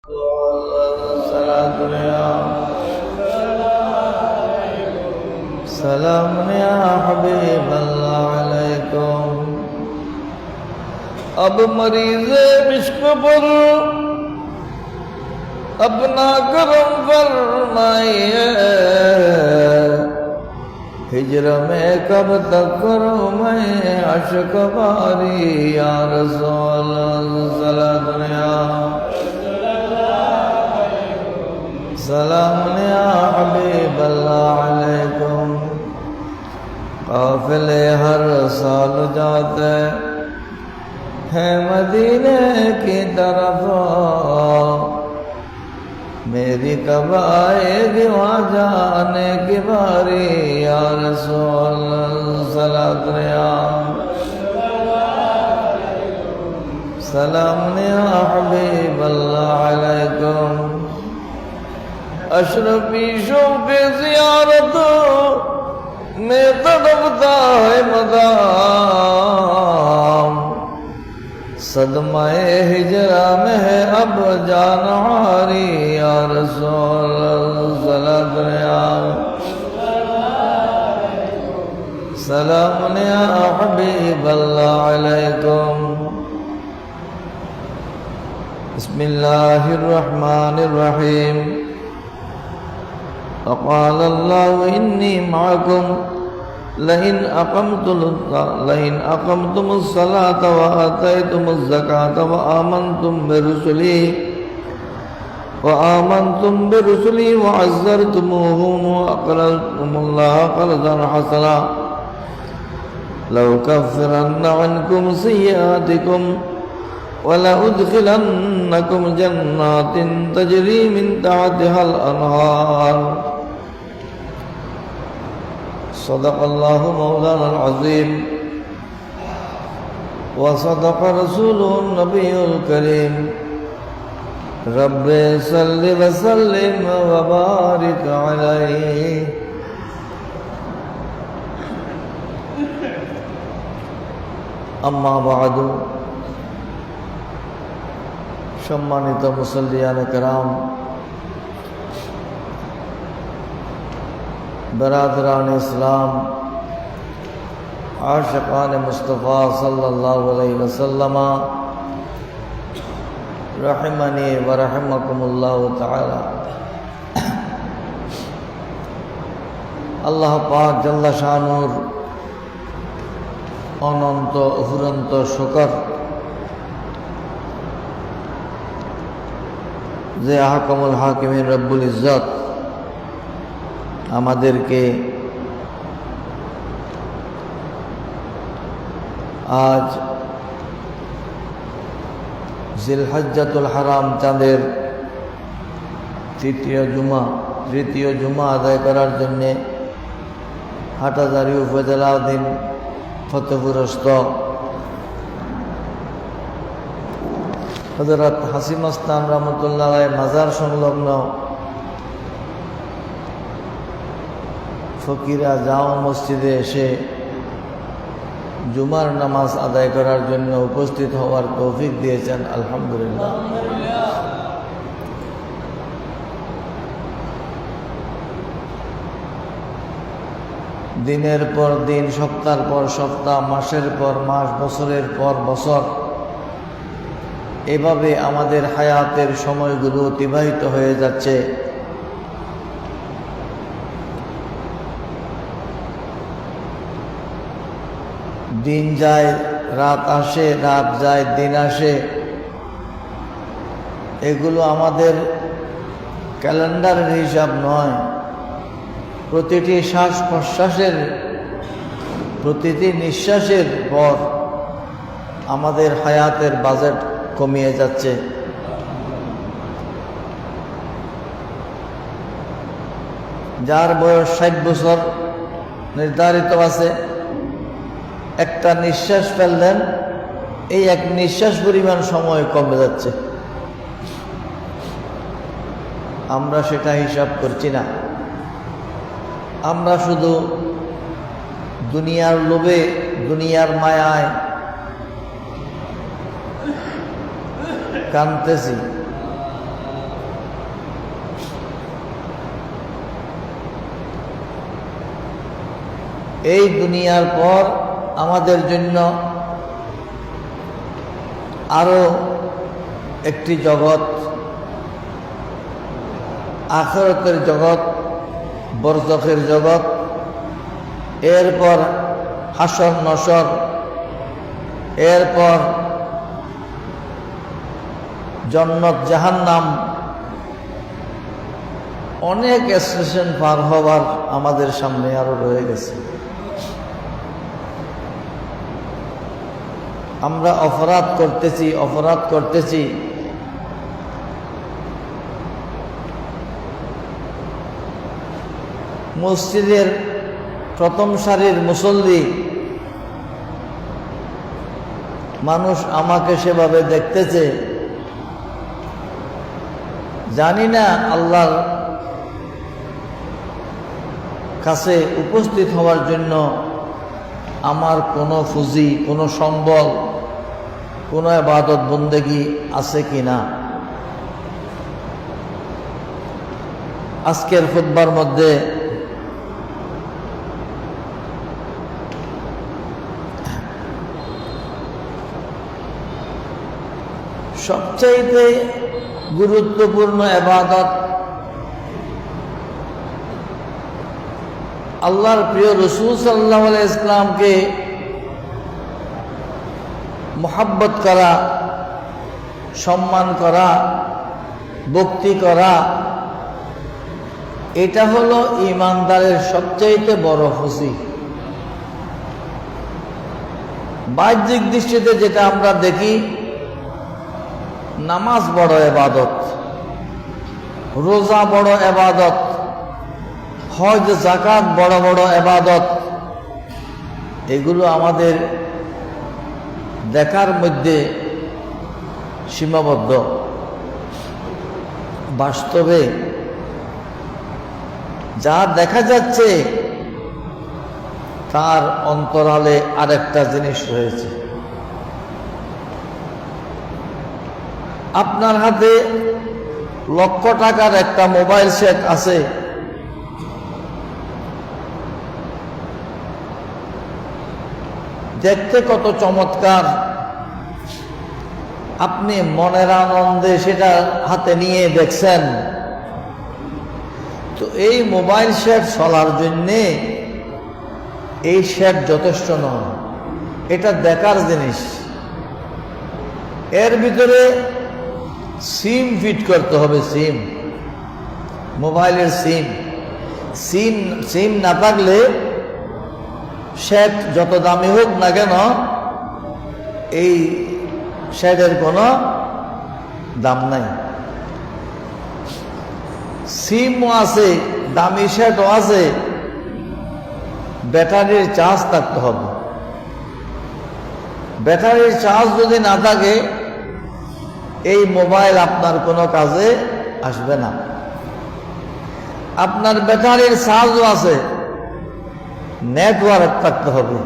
سلام या हबीब अल्लाह अलैकुम। अब मरीज़े इश्क पर अपना करम फरमाइए, हिजर में कब तक करूं मैं अश्क बारी या रसूल सलाम या हबीब अल्लाह अलैकुम। काफिले हर साल जाते हैं मदीने की तरफ, मेरी कब आएगी वहाँ जाने की बारी या रसूल सलाम या हबीब अल्लाह अलैकुम। अशरफी शौक़ ज़ियारत में तड़पता है मदाम, सदमाए हिजरा में है अब जान हारी या रसूल सलाम या हबीब अल्लाह अलैकुम। बिस्मिल्लाहिर रहमानिर रहीम। क़ाल अल्लाहु इन्नी मअकुम लइन अक़मतुमुस सलात व आतयतुमुज़ ज़कात व आमनतुम बिरुसुली व अज़्ज़रतुमूहुम व अक़रज़्तुमुल्लाह क़र्ज़न हसना लउकफ़्फ़िरन्ना अन्कुम सय्यिआतिकुम व लउद्खिलन्नकुम जन्नातिन तजरी मिन तहतिहल अन्हार। सदक़ल्लाहु मौलाना अज़ीम व सदक़ रसूलुहुन नबियुल करीम। रब्बे सल्लि व सल्लिम व बारिक अलैहि। अम्मा बादु। सम्मानित मुसल्लियान कराम, बरादरान इस्लाम, आशिकान मुस्तफ़ा सल्लल्लाहु अलैहि वसल्लम, रहमनी व रहमकुमुल्लाहु ताला। अल्लाह पाक जल्ला शानुर अनंत अफुरंत शुकर যে আহকামুল হাকিমিন রব্বুল ইজ্জত আমাদেরকে আজ জিলহজ্জাতুল হারাম চাঁদের তৃতীয় জুমা আদায় করার জন্যে হাটহাজারী উপজেলাধীন ফতেপুরস্থ হযরত হাসিম আস্তান রহমতুল্লাহ মাজার সংলগ্ন ফকিরা জামা মসজিদে এসে জুমার নামাজ আদায় করার জন্য উপস্থিত হওয়ার তৌফিক দিয়েছেন, আলহামদুলিল্লাহ। দিনের পর দিন, সপ্তাহের পর সপ্তাহ, মাসের পর মাস, বছরের পর বছর এভাবে আমাদের হায়াতের সময়গুলো অতিবাহিত হয়ে যাচ্ছে। দিন যায়, রাত আসে, রাত যায়, দিন আসে। এগুলো আমাদের ক্যালেন্ডারের হিসাব নয়। প্রতিটি শ্বাস প্রশ্বাসের, প্রতিটি নিঃশ্বাসের পর আমাদের হায়াতের বাজেট কমিয়ে যাচ্ছে। যার বয়স 60 বছর নির্ধারিত আছে, একটা নিঃশ্বাস ফেললেন, এই এক নিঃশ্বাস পরিমাণ সময় কমে যাচ্ছে। আমরা সেটা হিসাব করছি না। আমরা শুধু দুনিয়ার লোভে, দুনিয়ার মায়ায় কাঁদতেছি। এই দুনিয়ার পর আমাদের জন্য আরো একটি জগৎ, আখিরাতের জগৎ, বরজখের জগৎ, এরপর হাসর নসর, এরপর জান্নাত জাহান্নাম, অনেক স্টেশন পার হবার আমাদের সামনে আরো রয়ে গেছে। আমরা অপরাধ করতেছি। মসজিদের প্রথম সারির মুসল্লি মানুষ আমাকে সেভাবে দেখতেছে, জানি না আল্লাহর কাছে উপস্থিত হওয়ার জন্য আমার কোনো পুঁজি, কোনো সম্বল, কোনো ইবাদত বন্দেগী আছে কিনা। আজকের খুতবার মধ্যে সবচাইতে গুরুত্বপূর্ণ ইবাদত আল্লাহর প্রিয় রাসূল সাল্লাল্লাহু আলাইহি ইসলামকে মুহাব্বত করা, সম্মান করা, ভক্তি করা, এটা হলো ঈমানদারের সবচাইতে বড় খুশি। বাহ্যিক দৃষ্টিতে যেটা আমরা দেখি, নামাজ বড় ইবাদত, রোজা বড় ইবাদত, হজ যাকাত বড় বড় ইবাদত, এগুলো আমাদের দেখার মধ্যে সীমাবদ্ধ। বাস্তবে যা দেখা যাচ্ছে তার অন্তরালে আরেকটা জিনিস রয়েছে। আপনার হাতে লক্ষ টাকার একটা মোবাইল সেট আছে, দেখতে কত চমৎকার, আপনি মনের আনন্দে সেটা হাতে নিয়ে দেখছেন। তো এই মোবাইল সেট চলার জন্যে এই সেট যথেষ্ট নয়, এটা দেখার জিনিস। এর ভিতরে সিম ফিট করতে হবে, সিম, মোবাইলের সিম না থাকলে সেট যত দামি হোক না কেন এই সেটের কোনো দাম নাই। সিমও আছে, দামি সেটও আছে, ব্যাটারির চার্জ থাকতে হবে। ব্যাটারির চার্জ যদি না থাকে এই মোবাইল আপনার কোনো কাজে আসবে না। আপনার ব্যাটারির চার্জও আছে, নেটওয়ার্ক থাকতে হবে।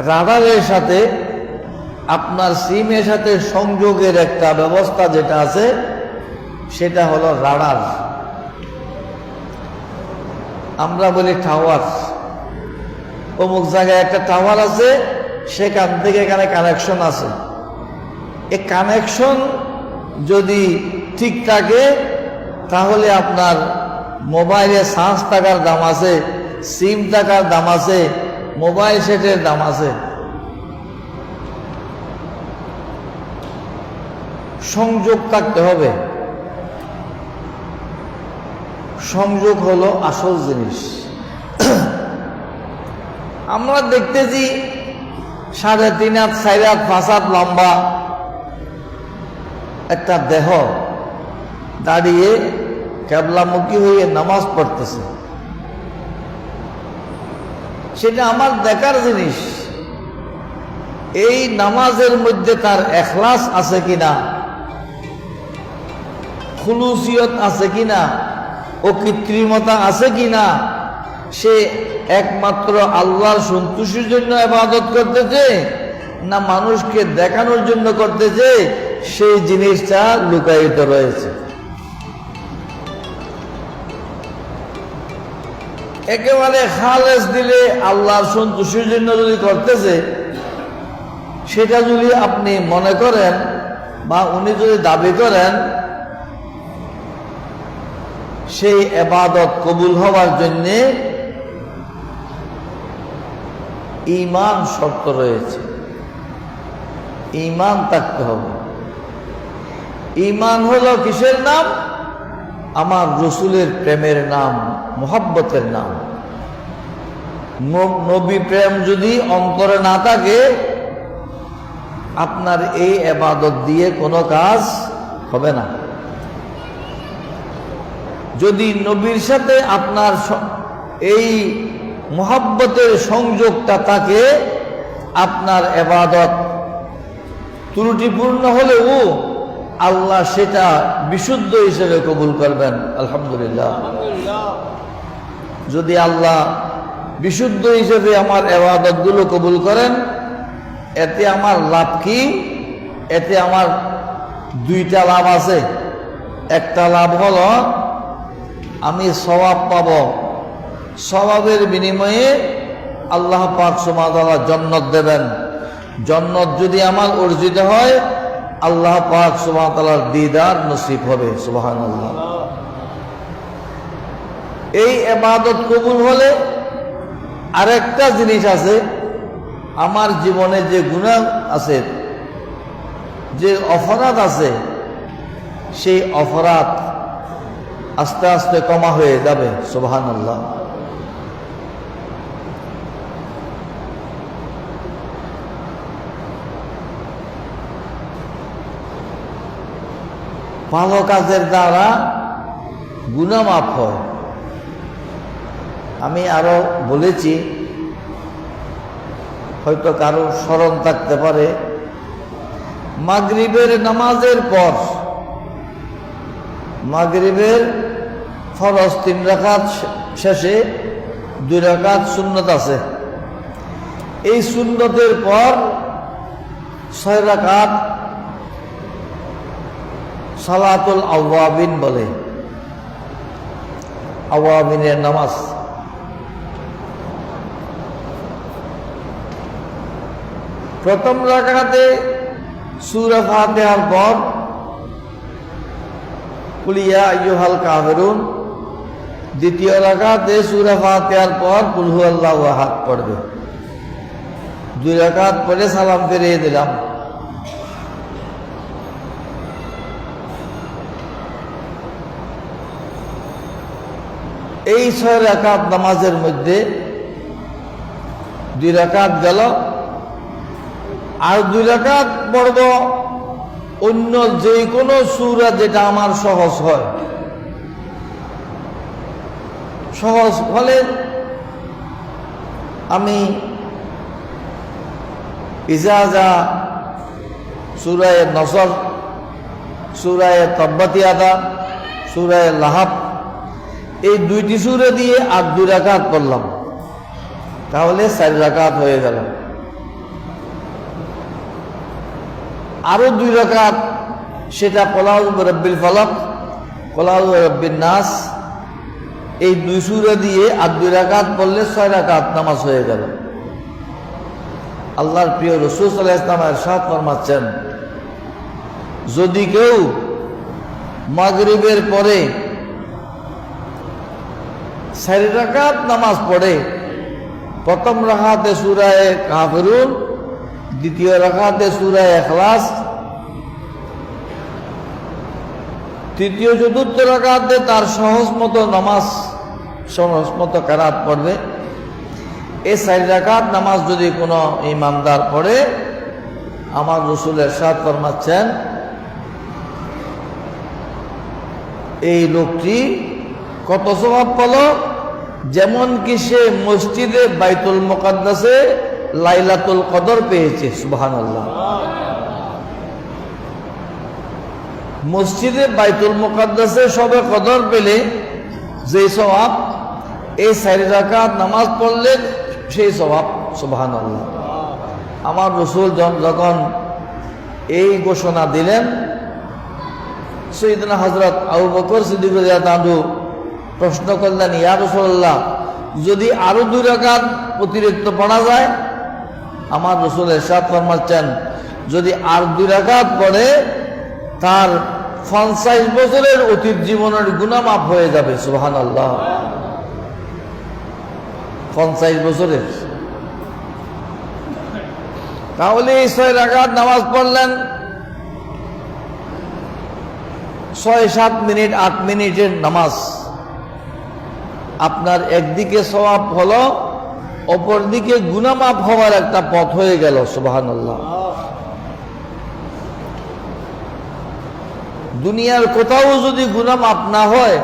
রাডারের সাথে আপনার সিমের সাথে সংযোগের একটা ব্যবস্থা যেটা আছে সেটা হলো রাডার, আমরা বলি টাওয়ার। অমুক জায়গায় একটা টাওয়ার আছে, সেখান থেকে এখানে কানেকশন আছে। এই কানেকশন যদি ঠিক থাকে তাহলে আপনার মোবাইলে চার্জ টাকার দাম আছে, সিম টাকার দাম আছে, মোবাইল সেটের দাম আছে। সংযোগ থাকতে হবে, সংযোগ হলো আসল জিনিস। আমরা দেখতেছি 3.5 হাত 4 হাত 5 হাত লম্বা একটা দেহ দাঁড়িয়ে কেবলামুখী হয়ে নামাজ পড়তেছে, সেটা আমার দেখার জিনিস। এই নামাজের মধ্যে তার ইখলাস আছে কিনা, খুলুসিয়ত আছে কিনা, ও কৃত্রিমতা আছে কিনা, সে একমাত্র আল্লাহর সন্তুষ্টির জন্য ইবাদত করতেছে না মানুষকে দেখানোর জন্য করতেছে, সেই জিনিসটা লুকায়িত রয়েছে। একেবারে খালেস দিলে আল্লাহর সন্তুষ্টির জন্য যদি করতেছে, সেটা যদি আপনি মনে করেন বা উনি যদি দাবি করেন, সেই ইবাদত কবুল হওয়ার জন্যে ঈমান শর্ত রয়েছে। ঈমান থাকতে হবে। ঈমান হলো কিসের নাম? আমার রসুলের প্রেমের নাম, মুহাব্বতের নাম। নবী প্রেম যদি অন্তরে না থাকে, আপনার এই ইবাদত দিয়ে কোনো কাজ হবে না। যদি নবীর সাথে আপনার এই মুহাব্বতের সংযোগটা থাকে, আপনার ইবাদত ত্রুটিপূর্ণ হলেও আল্লাহ সেটা বিশুদ্ধ হিসেবে কবুল করবেন। আলহামদুলিল্লাহ। যদি আল্লাহ বিশুদ্ধ হিসেবে আমার ইবাদতগুলো কবুল করেন, এতে আমার লাভ কি? এতে আমার দুইটা লাভ আছে। একটা লাভ হলো আমি সওয়াব পাব, সওয়াবের বিনিময়ে আল্লাহ পাক সুবহানাহু ওয়া তাআলা জান্নাত দেবেন। জান্নাত যদি আমার অর্জিত হয়, আল্লাহ পাক সুবহানাহু ওয়া তাআলার দিদার নসিব হবে। সুবহানাল্লাহ। এই ইবাদত কবুল হলে আরেকটা জিনিস আছে, আমার জীবনে যে গুনাহ আছে, যে অপরাধ আছে, সেই অপরাধ আস্তে আস্তে কমা হয়ে যাবে। সুবহানাল্লাহ। ভালো কাজের দ্বারা গুনাহ মাফ হয়। আমি আরো বলেছি, হয়তো কারো স্মরণ থাকতে পারে, মাগরিবের নামাজের পর, মাগরিবের ফরজ 3 রাকাত শেষে 2 রাকাত সুন্নত আছে। এই সুন্নতের পর 6 রাকাত সালাতুল আওয়াবিন বলে, আওয়াবিনের নামাজ। প্রথম রাকাতে সূরা ফাতিহার পর কুল ইয়া আইয়ুহাল কাফিরুন, দ্বিতীয় রাকাতে সূরা ফাতিহার পর কুল হুয়াল্লাহু আহাদ পড়বে। 2 রাকাত পরে সালাম ফিরিয়ে দিলাম। এই 6 রাকাত নামাজের মধ্যে 2 রাকাত গেল, আর 2 রাকাত পড়ব অন্য যে কোনো সূরা যেটা আমার সহজ হয়। সহজ হলে আমি ইজাজা, সূরায়ে নসর, সূরায়ে তাব্বাত ইয়াদা, সূরায়ে লাহাব, এই 2টি সূরা দিয়ে আর 2 রাকাত পড়লাম, তাহলে 4 রাকাত হয়ে গেল। আরো 2 রাকাত সেটা কুল আউযু বিরাব্বিল ফালাক, কুল আউযু বিরাব্বিন নাস, এই 2 সূরা দিয়ে আর 2 রাকাত পড়লে 6 রাকাত নামাজ হয়ে গেল। আল্লাহর প্রিয় রাসূল সাল্লাল্লাহু আলাইহি ওয়াসাল্লাম ইরশাদ ফরমাচ্ছেন, যদি কেউ মাগরিবের পরে 4 রাকাত নামাজ পড়ে, প্রথম রাকাতে সূরায়ে কাফিরুন, দ্বিতীয় রাকাতে সূরায়ে ইখলাস, তৃতীয় চতুর্থ রাকাতে তার সহজ মতো নামাজ, সহজ মতো কিরাত পড়বে। এই 4 রাকাত নামাজ যদি কোনো ইমানদার পড়ে, আমার রাসূল ইরশাদ ফরমাচ্ছেন, এই লোকটি কত সওয়াব পেল, যেমন কি সে মসজিদে বাইতুল মুকাদ্দাসে লাইলাতুল কদর পেয়েছে। সুবহানাল্লাহ। মসজিদে বাইতুল মুকাদ্দাসে সবে কদর পেলে যে সওয়াব, এই 4 রাকাত নামাজ পড়লে সেই সওয়াব। সুবহানাল্লাহ। আমার রাসূল যখন এই ঘোষণা দিলেন, সাইয়েদনা হযরত আবু বকর সিদ্দিক রাদিয়াল্লাহু আনহু প্রশ্ন করলেন, ইয়া রাসূলুল্লাহ, যদি আরো 2 রাকাত অতিরিক্ত পড়া যায়, আমার রাসূল ইরশাদ ফরমাচ্ছেন যদি আর 2 রাকাত পড়ে তার 50 বছরের অতীত জীবনের গুনাহ মাফ হয়ে যাবে। সুবহানাল্লাহ। 50 বছরের। তাহলে এই 6 রাকাত নামাজ পড়লেন, 6-7 মিনিট 8 মিনিটের নামাজ, আপনার একদিকে সওয়াব হলো, অপরদিকে গুনাহ মাফ হওয়ার একটা পথ হয়ে গেল। সুবহানাল্লাহ। দুনিয়ার কোথাও যদি গুনাহ মাফ না হয়,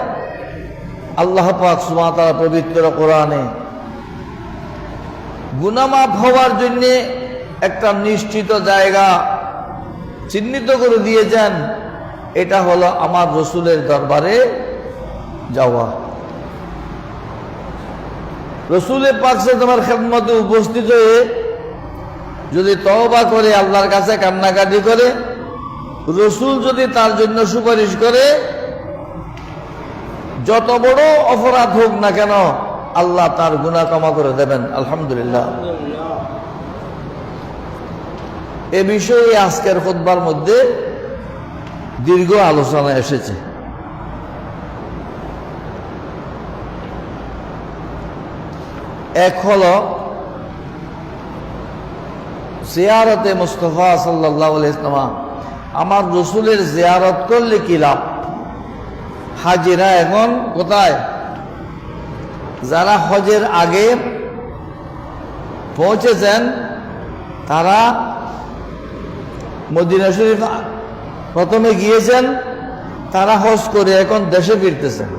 আল্লাহ পাক সুবহানাহু ওয়া তাআলা পবিত্র কোরআনে গুনাহ মাফ হওয়ার জন্য একটা নিশ্চিত জায়গা চিহ্নিত করে দিয়েছেন, এটা হলো আমার রাসূলের দরবারে যাওয়া। রাসূলের পাক তোমার খেদমতে উপস্থিত হয়ে যদি তওবা করে আল্লাহর কাছে কান্নাকাটি করে, রাসূল যদি তার জন্য সুপারিশ করে, যত বড় অপরাধ হোক না কেন আল্লাহ তার গুনাহ ক্ষমা করে দেবেন। আলহামদুলিল্লাহ। এ বিষয়ে আজকের খুতবার মধ্যে দীর্ঘ আলোচনা এসেছে। এক হলো জিয়ারতে মুস্তাফা সাল্লাল্লাহু আলাইহি ওয়াসাল্লাম, আমার রাসূলের জিয়ারত করলে কি লাভ? হাজিরা এখন কোথায়? যারা হজের আগে পৌঁছেছেন তারা মদিনা শরীফ প্রথমে গিয়েছেন, তারা হজ করে এখন দেশে ফিরতেছেন।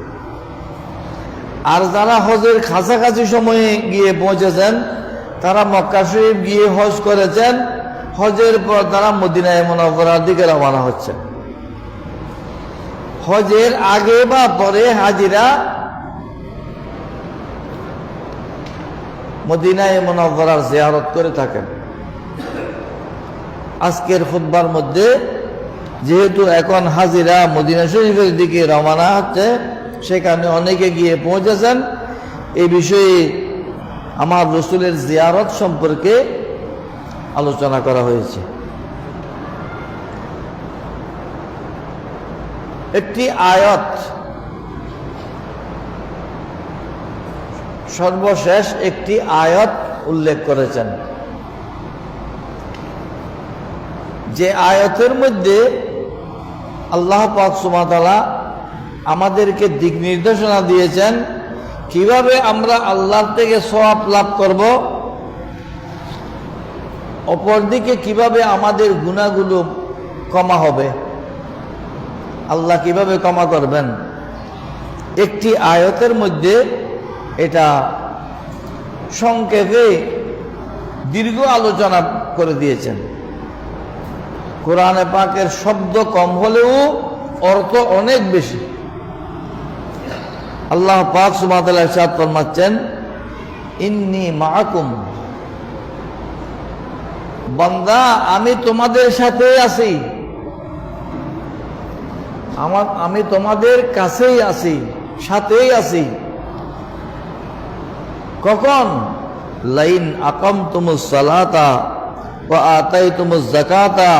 আর যারা হজের কাছাকাছি সময়ে গিয়ে পৌঁছেছেন তারা মক্কা শরীফ গিয়ে হজ করেছেন, হজের পর তারা মদিনায়ে মুনাওয়ারার দিকে রওনা হচ্ছেন। হজের আগে বা পরে হাজিরা মদিনায়ে মুনাওয়ারার জিয়ারত করে থাকেন। আজকের খুতবার মধ্যে যেহেতু এখন হাজিরা মদিনা শরীফের দিকে রওনা হচ্ছে, সেখানে অনেকে গিয়ে পৌঁছেছেন, এই বিষয়ে আমার রাসূলের জিয়ারত সম্পর্কে আলোচনা করা হয়েছে। একটি আয়াত, সর্বশেষ একটি আয়াত উল্লেখ করেছেন, যে আয়াতের মধ্যে আল্লাহ পাক সুবহানাহু ওয়া তাআলা আমাদেরকে দিক নির্দেশনা দিয়েছেন কিভাবে আমরা আল্লাহর থেকে সওয়াব লাভ করব, অপরদিকে কিভাবে আমাদের গুনাহগুলো ক্ষমা হবে, আল্লাহ কিভাবে ক্ষমা করবেন। একটি আয়াতের মধ্যে এটা সংক্ষেপে দীর্ঘ আলোচনা করে দিয়েছেন। কোরআনে পাকের শব্দ কম হলেও অর্থ অনেক বেশি। আল্লাহ পাক সুবহানাহু ওয়া তাআলা ইরশাদ ফরমাচ্ছেন, ইন্নী মাআকুম, বান্দা আমি তোমাদের সাথে আছি, আমি তোমাদের কাছেই আছি, সাথেই আছি। কখন? লাইন আকামতুমুস সালাতা ওয়া আতাইতুমুজ যাকাতা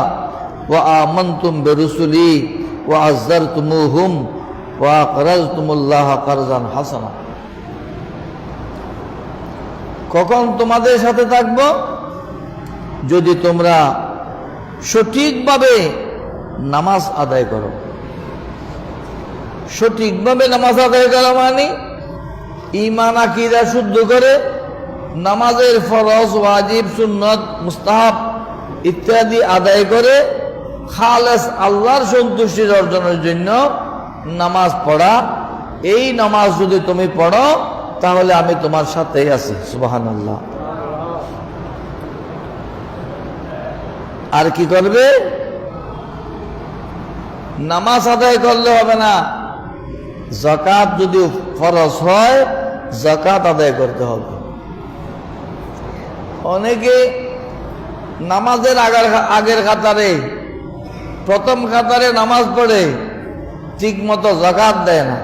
ওয়া আমানতুম বিরুসুলি ওয়া আযযারতুমুহুম ওয়া আকরাজতুমুল্লাহ কারজান হাসানা। কখন তোমাদের সাথে থাকব? যদি তোমরা সঠিকভাবে নামাজ আদায় করো। সঠিকভাবে নামাজ আদায় করা মানে ঈমান আকীদা শুদ্ধ করে নামাজের ফরজ, ওয়াজিব, সুন্নত, মুস্তাহাব ইত্যাদি আদায় করে খালেস আল্লাহর সন্তুষ্টির অর্জনের জন্য নামাজ পড়া। এই নামাজ যদি তুমি পড়ো তাহলে আমি তোমার সাথেই আছি। সুবহানাল্লাহ। আর কি করবে? নামাজ আদায় করলে হবে না, যাকাত যদি ফরজ হয় যাকাত আদায় করতে হবে। অনেকে নামাজের আগের কাতারে, প্রথম কাতারে নামাজ পড়ে ঠিক মতো যাকাত দেয় না।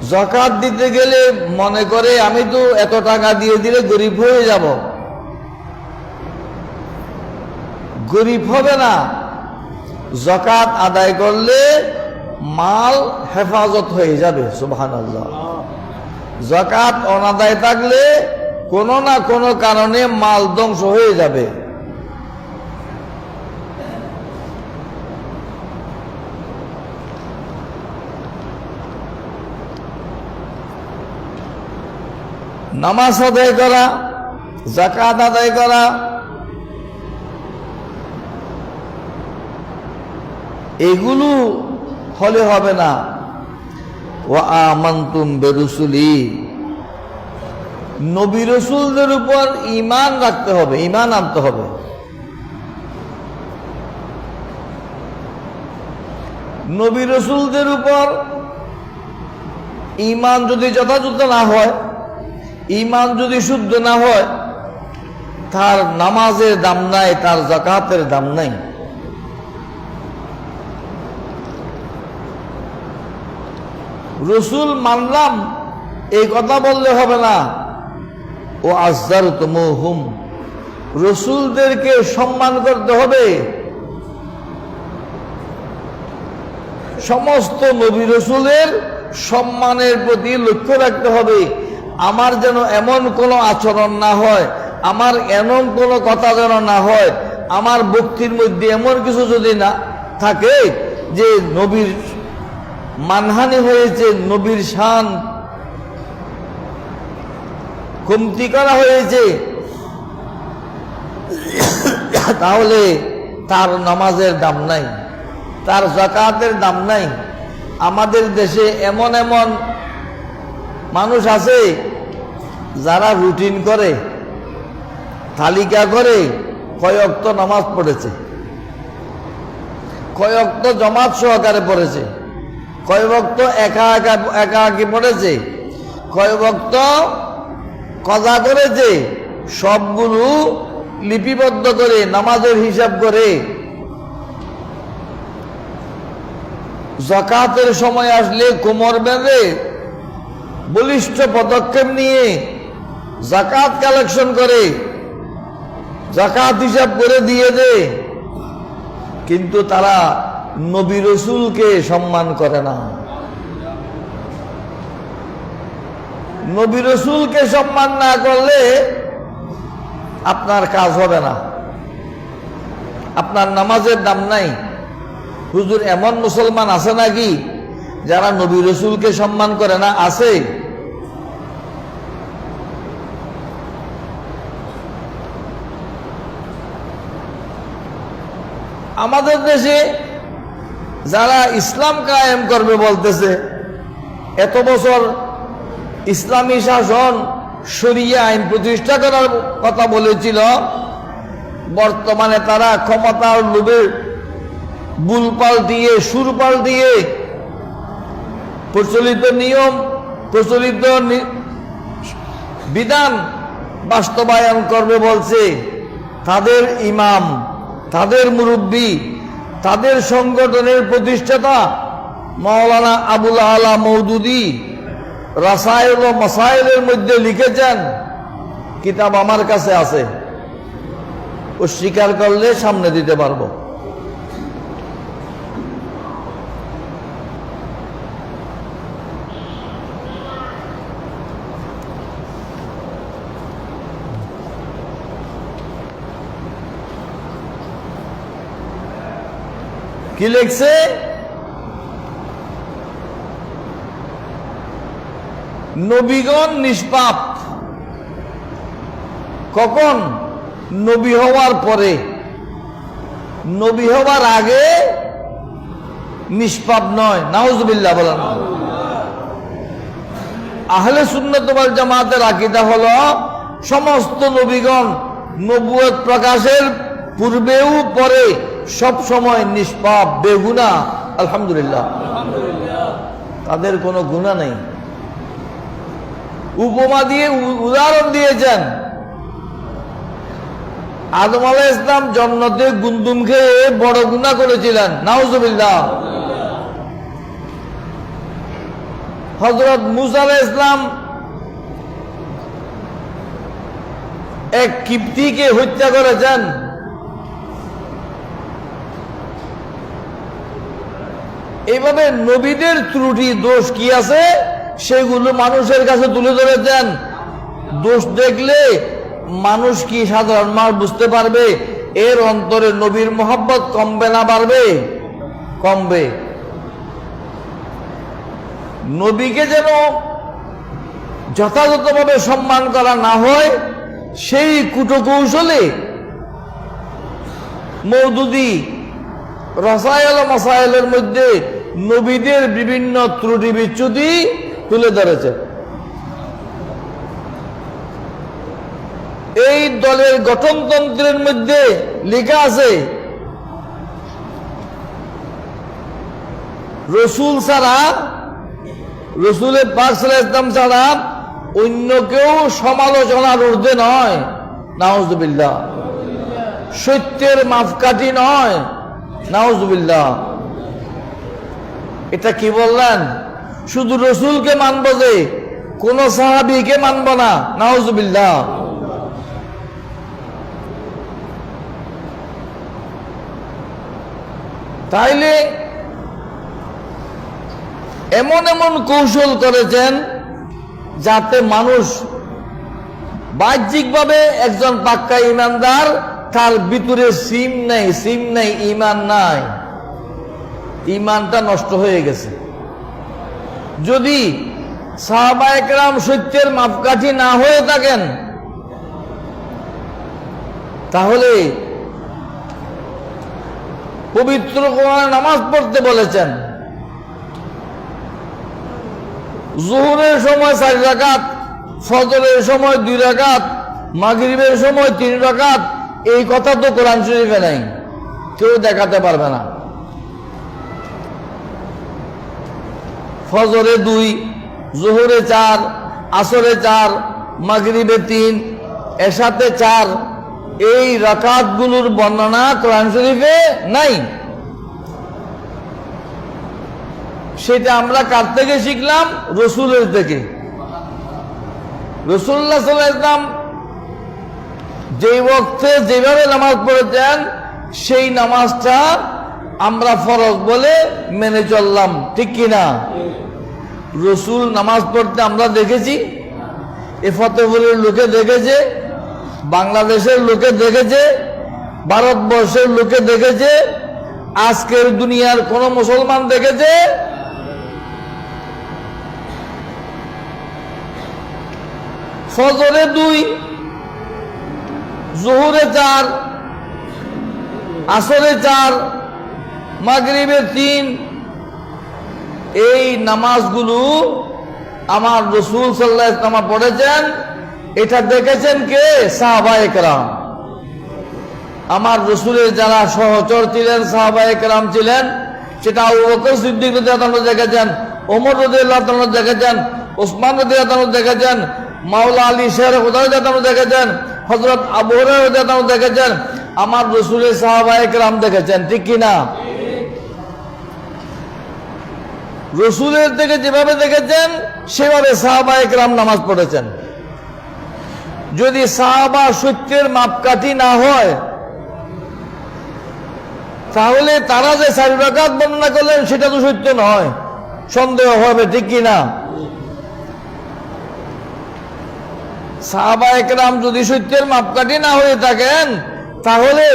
যাকাত দিতে গেলে মনে করে আমি তো এত টাকা দিয়ে দিলে গরিব হয়ে যাব। গরিব হবে না, যাকাত আদায় করলে মাল হেফাজত হয়ে যাবে। সুবহানাল্লাহ। যাকাত অনাদায় থাকলে কোনো না কোনো কারণে মাল ধ্বংস হয়ে যাবে। নামাজ আদায় করা, যাকাত আদায় করা, এগুলো হলে হবে না। ওয়া আমানতুম বিরুসুলি, নবী রাসূলদের উপর ঈমান রাখতে হবে, ঈমান আনতে হবে। নবী রাসূলদের উপর ঈমান যদি যথাযথ না হয়, ঈমান যদি শুদ্ধ না হয়, তার নামাজের দাম নাই, তার যাকাতের দাম নাই। রসুল মানলাম এই কথা বললে হবে না। ও আযযারতুমুহুম, রসুলদেরকে সম্মান করতে হবে। সমস্ত নবী রসুলের সম্মানের প্রতি লক্ষ্য রাখতে হবে। আমার যেন এমন কোনো আচরণ না হয়, আমার এমন কোনো কথা যেন না হয়, আমার বক্তির মধ্যে এমন কিছু যদি না থাকে যে নবীর মানহানি হয়েছে, নবীর শান কমতি করা হয়েছে, তাহলে তার নামাজের দাম নাই, তার যাকাতের দাম নাই। আমাদের দেশে এমন এমন মানুষ আছে যারা রুটিন করে, তালিকা করে কয় ওয়াক্ত নামাজ পড়েছে, কয় ওয়াক্ত জামাত সহকারে পড়েছে, কয় ওয়াক্ত একা পড়েছে, কয় ওয়াক্ত কজা করেছে, সবগুলো লিপিবদ্ধ করে নামাজের হিসাব করে যাকাতের সময় আসলে কোমর বেঁধে বলিষ্ঠ পদক্ষেপ নিয়ে যাকাত কালেকশন করে, যাকাত হিসাব করে দিয়ে দেয়। কিন্তু তারা নবী রাসূলকে সম্মান করে না। নবী রাসূলকে সম্মান না করলে আপনার কাজ হবে না, আপনার নামাজের দাম নাই। হুজুর, এমন মুসলমান আছে নাকি যারা নবী রাসূলকে সম্মান করে না? আছে। আমাদের দেশে যারা ইসলাম কায়েম করবে বলতেছে, এত বছর ইসলামী শাসন শরিয়া আইন প্রতিষ্ঠা করার কথা বলেছিল, বর্তমানে তারা ক্ষমতার লোভে বুলপাল দিয়ে, সুরপাল দিয়ে প্রচলিত নিয়ম, প্রচলিত বিধান বাস্তবায়ন করবে বলছে। তাদের ইমাম, তাদের মুরব্বী, তাদের সংগঠনের প্রতিষ্ঠাতা মাওলানা আবুল আলা মওদুদী রাসায়েল ও মাসায়েলের মধ্যে লিখেছেন, কিতাব আমার কাছে আছে, ও স্বীকার করলে সামনে দিতে পারবো। কি লিখছে? নবীগণ নিষ্পাপ। কখন? নবী হওয়ার পরে। নবী হওয়ার আগে নিষ্পাপ নয়। নাউজুবিল্লাহ বলেন। আহলে সুন্নাত ওয়াল জামাতের আকীদা হলো সমস্ত নবীগণ নবুয়ত প্রকাশের পূর্বেও পরে সব সময় নিষ্পাপ, বেগুনাহ। আলহামদুলিল্লাহ, তাদের কোনো গুনাহ নেই। উপমা দিয়ে উদাহরণ দিয়েছেন, আদম আলাইহিস সালাম জান্নাতে গুন্দুম খেয়ে বড় গুনাহ করেছিলেন। নাউজুবিল্লাহ। হযরত মুসা আলাইহিস সালাম এক কিপ্তিকে হত্যা করেছেন। এইভাবে নবীদের ত্রুটি দোষ কি আছে সেগুলো মানুষের কাছে তুলে ধরেছেন। দোষ দেখলে মানুষ কি সাধারণ মানুষ বুঝতে পারবে এর অন্তরে নবীর মোহাব্বত কমবে না বাড়বে? কমবে। নবীকে যেন যথাযথভাবে সম্মান করা না হয় সেই কুটকৌশলে মওদুদি রসায়েল ও মাসায়েলের মধ্যে নবীদের বিভিন্ন ত্রুটি বিচ্যুতি তুলে ধরেছে। এই দলের গঠনতন্ত্রের মধ্যে লেখা আছে রসুল ছাড়া, রসুলের পাক সাল্লাল্লাহু আলাইহি ওয়াসাল্লাম ছাড়া অন্য কেউ সমালোচনার ঊর্ধ্বে নয়। নাউজুবিল্লাহ। সত্যের মাপকাঠি নয়। নাউজুবিল্লাহ। এটা কি বললেন? শুধু রসুলকে মানব যে কোন সাহাবীকে মানব না। নাউজুবিল্লাহ। তাইলে এমন এমন কৌশল করেছেন যাতে মানুষ বাহ্যিকভাবে একজন পাক্কা ইমানদার, তার ভিতরে সিম নেই, ইমান নাই, ইমানটা নষ্ট হয়ে গেছে। যদি সাহাবায়ে কেরাম সত্যের মাপকাঠি না হয়ে থাকেন তাহলে পবিত্র কোরআনে নামাজ পড়তে বলেছেন, জোহরের সময় 4 রাকাত, ফজরের সময় 2 রাকাত, মাগরিবের সময় 3 রাকাত। এই কথা তো কোরআন শরীফে নাই, কেউ দেখাতে পারবে না। ফজরে 2, জোহরে 4, আসরে 4, মাগরিবে 3, এশাতে 4, এই রাকাতগুলোর বর্ণনা কোরআন শরীফে নাই। সেটা আমরা কার থেকে শিখলাম? রসুলের থেকে। রাসূলুল্লাহ সাল্লাল্লাহু আলাইহি ওয়াসাল্লাম যেই ওয়াক্তে যেভাবে নামাজ পড়েছেন সেই নামাজটা আমরা ফরজ বলে মেনে চললাম, ঠিক কিনা? রসুল নামাজ পড়তে আমরা দেখেছি, এ ফতেপুরের লোকে দেখেছে, বাংলাদেশের লোকে দেখেছে, ভারতবর্ষের লোকে দেখেছে, আজকের দুনিয়ার কোন মুসলমান দেখেছে? ফজরে 2, জোহরে 4, আসরে 4, মাগরিবে 3, এই নামাজগুলো আমার রাসূল সাল্লাল্লাহু আলাইহি ওয়াসাল্লাম পড়েছেন। এটা দেখেছেন কে? সাহাবায়ে কেরাম। আমার রাসূলের যারা সহচর ছিলেন, সাহাবায়ে কেরাম ছিলেন, সেটা আবু বকর সিদ্দিক রাদিয়াল্লাহু আনহু দেখেছেন, ওমর রাদিয়াল্লাহু আনহু দেখেছেন, ওসমান রাদিয়াল্লাহু আনহু দেখেছেন, মাওলা আলী শের খুদা রাদিয়াল্লাহু আনহু দেখেছেন, হযরত আবু হুরায়রা রাদিয়াল্লাহু আনহু দেখেছেন, আমার রাসূলের সাহাবায়ে কেরাম দেখেছেন, ঠিক কিনা? রসুলের থেকে যেভাবে দেখেছেন সেভাবে সাহাবায়ে কেরাম নামাজ পড়েছেন। যদি সাহাবা সত্যের মাপকাঠি না হয় তাহলে তারা যে 4 রাকাত বর্ণনা করলেন সেটা তো সত্য নয়, সন্দেহ হবে, ঠিক কিনা? সাহাবায়ে কেরাম যদি সত্যের মাপকাঠি না হয়ে থাকেন তাহলে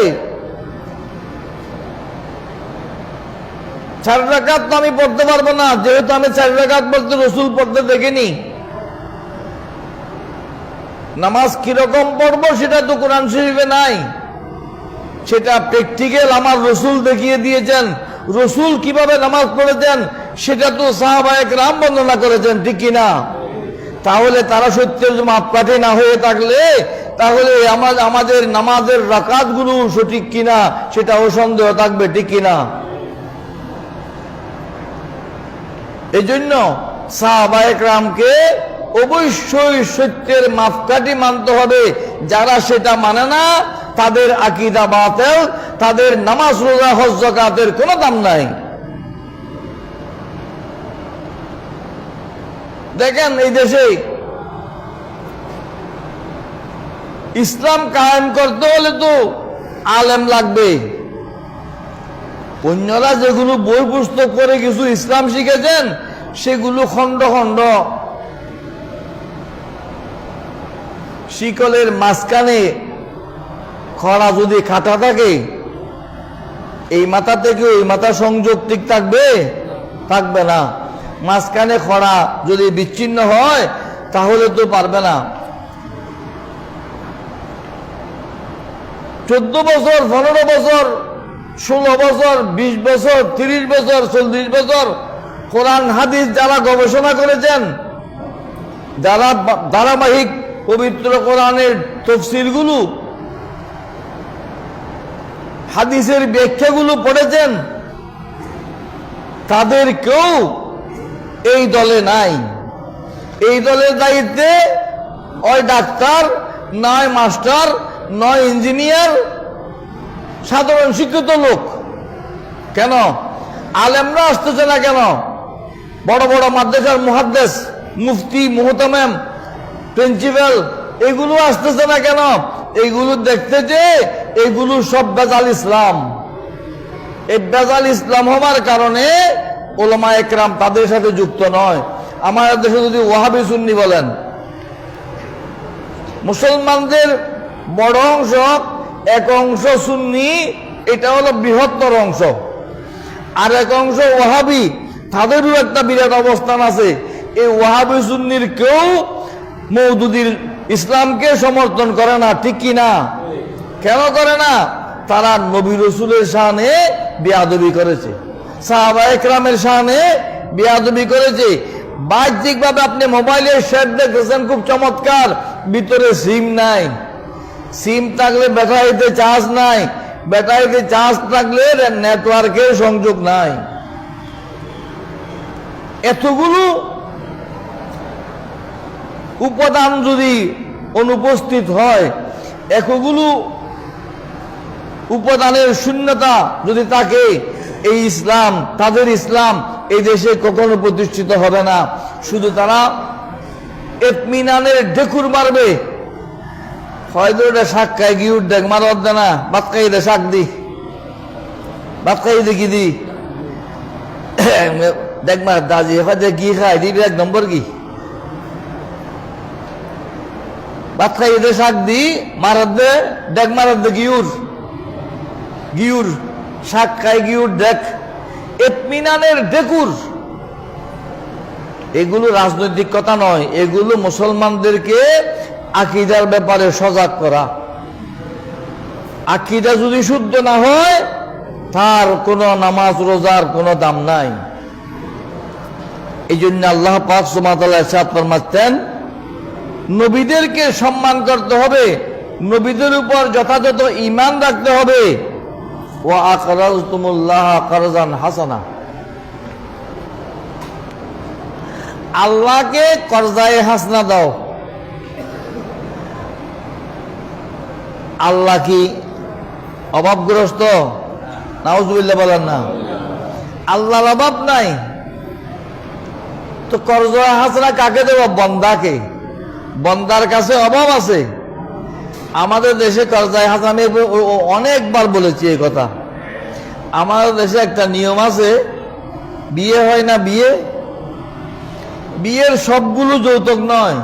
4 রাকাত তো আমি পড়তে পারবো না, যেহেতু আমি 4 রাকাত পড়তে রসুল পড়তে দেখিনি। নামাজ কিরকম পড়বো সেটা তো কোরআন শরীফে নাই, সেটা প্র্যাকটিক্যাল আমার রসুল দেখিয়ে দিয়েছেন। রসুল কিভাবে নামাজ পড়েছেন সেটা তো সাহাবায়ে কেরাম বর্ণনা করেছেন, ঠিক কিনা? তাহলে তারা সত্যের মাপকাঠি না হয়ে থাকলে তাহলে আমাদের নামাজের রাকাতগুলো সঠিক কিনা সেটাও সন্দেহ থাকবে, ঠিক কিনা? এই জন্য সাহাবায়ে কেরামকে অবশ্যই সত্যের মাপকাঠি মানতে হবে। যারা সেটা মানে না তাদের আকীদা বাতিল, তাদের নামাজ রোজা হজ যাকাতের কোনো দাম নাই। দেখেন এই দেশে ইসলাম কায়েম করতে হলে তো আলেম লাগবে। অন্যরা যেগুলো বই পুস্তক করে কিছু ইসলাম শিখেছেন সেগুলো খণ্ড খণ্ড, শিকলের মাঝখানে খড়া যদি খাটা থাকে, এই মাথা থেকে ওই মাথা সংযোগ ঠিক থাকবে? থাকবে না। মাঝখানে খড়া যদি বিচ্ছিন্ন হয় তাহলে তো পারবে না। 14 বছর, 15 বছর, 16 বছর, 20 বছর, 30 বছর, 40 বছর কোরআন হাদিস যারা গবেষণা করেছেন, যারা ধারাবাহিক পবিত্র কোরআনের তফসিরগুলো, হাদিসের ব্যাখ্যাগুলো পড়েছেন, তাদের কেউ এই দলে নাই। এই দলের দায়িত্বে ওই ডাক্তার, নয় মাস্টার, নয় ইঞ্জিনিয়ার, সাধারণ শিক্ষিত লোক। কেন আলেমরা আসতেছে না? কেন বড় বড় মাদ্রাসার মুহাদ্দিস, মুফতি, মুহতামিম, প্রিন্সিপাল এগুলো আসতেছে না কেন? এইগুলো দেখতে যে এগুলো সব বেজাল ইসলাম। এই বেজাল ইসলাম হওয়ার কারণে উলামা একরাম তাদের সাথে যুক্ত নয়। আমাদের দেশে যদি ওয়াহাবি সুন্নি বলেন, মুসলমানদের বড় অংশ, এক অংশ সুন্নি, এটা হলো বৃহত্তর অংশ, আর এক অংশ ওয়াহাবি, তাদেরও একটা বিরাট অবস্থান আছে। এই ওয়াহাবি সুন্নির কেউ মওদুদির ইসলামকে সমর্থন করে না, ঠিক কি না? কেন করে না? তারা নবী রাসূলের শানে বেয়াদবি করেছে, সাহাবা একরামের শানে বেয়াদবি করেছে। বাহ্যিকভাবে আপনি মোবাইলের সেট দেখতেছেন খুব চমৎকার, ভিতরে সিম নাই। সিম থাকলে ব্যাটারিতে চার্জ নাই, ব্যাটারিতে চার্জ থাকলে নেটওয়ার্কের সংযোগ নাই। এতগুলো উপাদান যদি অনুপস্থিত হয়, এতগুলো উপাদানের শূন্যতা যদি থাকে, এই ইসলাম, তাদের ইসলাম এই দেশে কখনো প্রতিষ্ঠিত হবে না। শুধু তারা ইতমিনানের ঢেকুর মারবে, হয়তো এটা শাক খাই গিয়ে দেখ মারদ দে না, ভাত খাই দে, শাক দি, ভাত খাই দেখি দি, দেখ মার দাজি হেফাজে কি খাই দিবি 1 নম্বর কি, ভাত খাই দে, শাক দি, মারদ দে, দেখ মারদ দে, গিউর গিউর, শাক খাই গিউর দেখ, ইতমিনানের ঢেকুর। এগুলো রাজনৈতিক কথা নয়, এগুলো মুসলমানদেরকে আকীদার ব্যাপারে সজাগ করা। আকীদা যদি শুদ্ধ না হয় তার কোনো নামাজ রোজার কোনো দাম নাই। এই জন্য আল্লাহ পাক সুবহানাহু ওয়া তাআলা ইরশাদ ফরমাচ্ছেন, নবীদেরকে সম্মান করতে হবে, নবীদের উপর যথাযথ ঈমান রাখতে হবে। ওয়া আকরাজতুমুল্লাহ কারজান হাসানা, আল্লাহকে কর্জায়ে হাসনা দাও। আল্লাহ কি অভাবগ্রস্ত? নাউজুবিল্লাহ বলেন না। আল্লাহর অভাব নাই, তো কর্জায়ে হাসনা কাকে দেব? বন্দাকে। বন্দার কাছে অভাব আছে। আমাদের দেশে কর্জায়ে হাসনা, আমি অনেকবার বলেছি এই কথা। আমাদের দেশে একটা নিয়ম আছে, বিয়ে হয় না, বিয়ের সবগুলো যৌতুক নয়,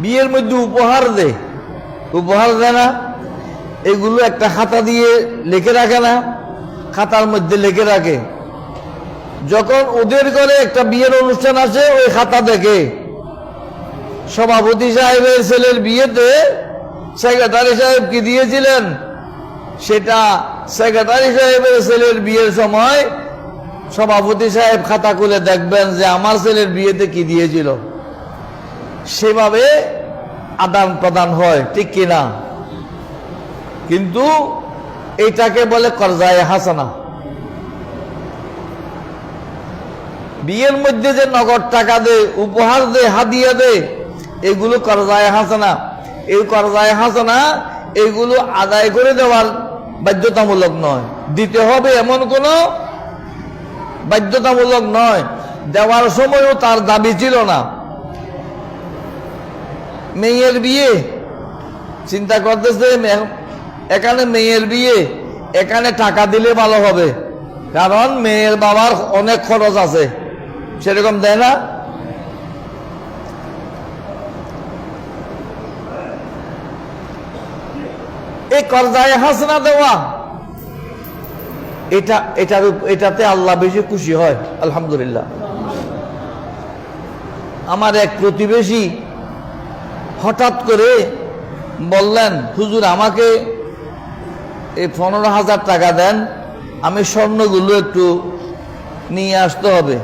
বিয়ের মধ্যে উপহার দেয় না, এগুলো একটা খাতা দিয়ে লিখে রাখে না, খাতার মধ্যে লিখে রাখে। যখন ওদের ঘরে একটা বিয়ের অনুষ্ঠান আসে, ওই খাতা দেখে সভাপতি সাহেবের ছেলের বিয়েতে সেক্রেটারি সাহেব কি দিয়েছিলেন, সেটা সেক্রেটারি সাহেবের ছেলের বিয়ের সময় সভাপতি সাহেব খাতা খুলে দেখবেন যে আমার ছেলের বিয়েতে কি দিয়েছিল। সেভাবে আদান প্রদান হয়, ঠিক কিনা? কিন্তু এটাকে বলে কর্জায়ে হাসানা। বিয়ের মধ্যে যে নগদ টাকা দে, উপহার দে, হাদিয়া দে, এগুলো কর্জায়ে হাসানা। এই কর্জায়ে হাসানা এগুলো আদায় করে দেওয়ার বাধ্যতামূলক নয়, দিতে হবে এমন কোনো বাধ্যতামূলক নয়, দেওয়ার সময়ও তার দাবি ছিল না। মেয়ের বিয়ে চিন্তা করতেছে, এখানে মেয়ের বিয়ে, এখানে টাকা দিলে ভালো হবে, কারণ মেয়ের বাবার অনেক খরচ আছে, সেরকম দেয় না। এই কর্জায় হাসনা দেওয়া, এটাতে আল্লাহ বেশি খুশি হয়। আলহামদুলিল্লাহ। আমার এক প্রতিবেশী হঠাৎ করে বললেন, হুজুর আমাকে এই 15,000 টাকা দেন, আমি স্বর্ণগুলো একটু নিয়ে আসতে হবে।